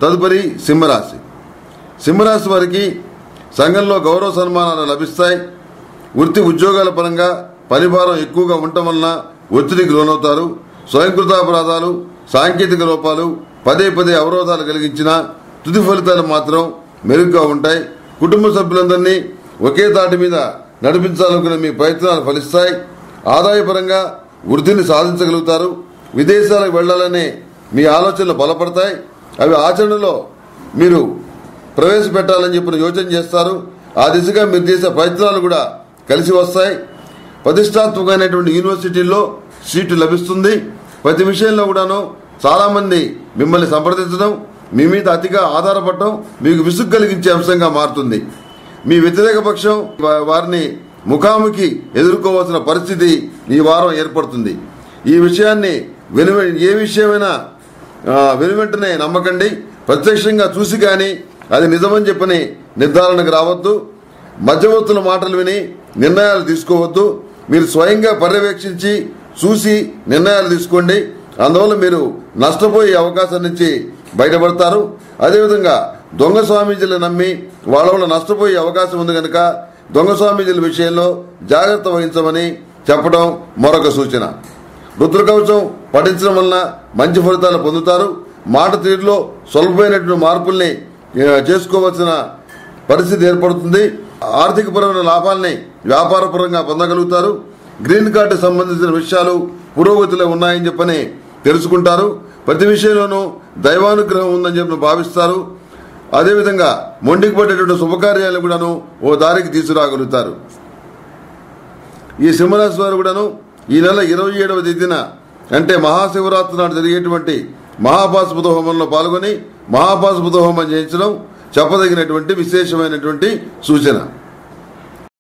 తదుపరి సింహరాశి. సింహరాశి వారికి సంఘంలో గౌరవ సన్మానాలు లభిస్తాయి. వృత్తి ఉద్యోగాల పరంగా పనిభారం ఎక్కువగా ఉండటం వలన ఒత్తిడికి లోనవుతారు. స్వయంకృతాపరాధాలు, సాంకేతిక లోపాలు, పదే పదే అవరోధాలు కలిగించిన తుది ఫలితాలు మాత్రం మెరుగ్గా ఉంటాయి. కుటుంబ సభ్యులందరినీ ఒకే తాటి మీద నడిపించాలనుకునే మీ ప్రయత్నాలు ఫలిస్తాయి. ఆదాయపరంగా వృద్ధిని సాధించగలుగుతారు. విదేశాలకు వెళ్లాలనే మీ ఆలోచనలు బలపడతాయి. అవి ఆచరణలో మీరు ప్రవేశపెట్టాలని చెప్పిన యోచన చేస్తారు. ఆ దిశగా మీరు చేసే ప్రయత్నాలు కూడా కలిసి వస్తాయి. ప్రతిష్టాత్మకమైనటువంటి యూనివర్సిటీల్లో సీటు లభిస్తుంది. ప్రతి విషయంలో కూడాను చాలా మంది మిమ్మల్ని సంప్రదించడం, మీ మీద అతిగా ఆధారపడటం మీకు విసుగు కలిగించే అంశంగా మారుతుంది. మీ వ్యతిరేక పక్షం వారిని ముఖాముఖి ఎదుర్కోవాల్సిన పరిస్థితి ఈ వారం ఏర్పడుతుంది. ఈ విషయాన్ని ఏ విషయమైనా వెనువెంటనే నమ్మకండి. ప్రత్యక్షంగా చూసి కానీ అది నిజమని చెప్పని నిర్ధారణకు రావద్దు. మధ్యవర్తుల మాటలు విని నిర్ణయాలు తీసుకోవద్దు. మీరు స్వయంగా పర్యవేక్షించి చూసి నిర్ణయాలు తీసుకోండి. అందువల్ల మీరు నష్టపోయే అవకాశం నుంచి బయటపడతారు. అదేవిధంగా దొంగ స్వామీజీలు నమ్మి వాళ్ళ వల్ల నష్టపోయే అవకాశం ఉంది కనుక దొంగ స్వామీజీల విషయంలో జాగ్రత్త వహించమని చెప్పడం మరొక సూచన. రుద్రకవచం పఠించడం వలన మంచి ఫలితాలు పొందుతారు. మాట తీరులో స్వల్పమైనటువంటి మార్పుల్ని చేసుకోవాల్సిన పరిస్థితి ఏర్పడుతుంది. ఆర్థికపరమైన లాభాలని వ్యాపారపరంగా పొందగలుగుతారు. గ్రీన్ కార్డు సంబంధించిన విషయాలు పురోగతిలో ఉన్నాయని చెప్పని తెలుసుకుంటారు. ప్రతి విషయంలోనూ దైవానుగ్రహం ఉందని చెప్పి భావిస్తారు. అదేవిధంగా మొండికి పడేటువంటి శుభకార్యాలు కూడాను ఓ దారికి తీసుకురాగలుగుతారు. ఈ సింహరాశి వారు కూడాను ఈ నెల 27వ తేదీన అంటే మహాశివరాత్రి నాడు జరిగేటువంటి మహాపాశుపత హోమంలో పాల్గొని మహాపాశుపత హోమం చేయించడం చెప్పదగినటువంటి విశేషమైనటువంటి సూచన.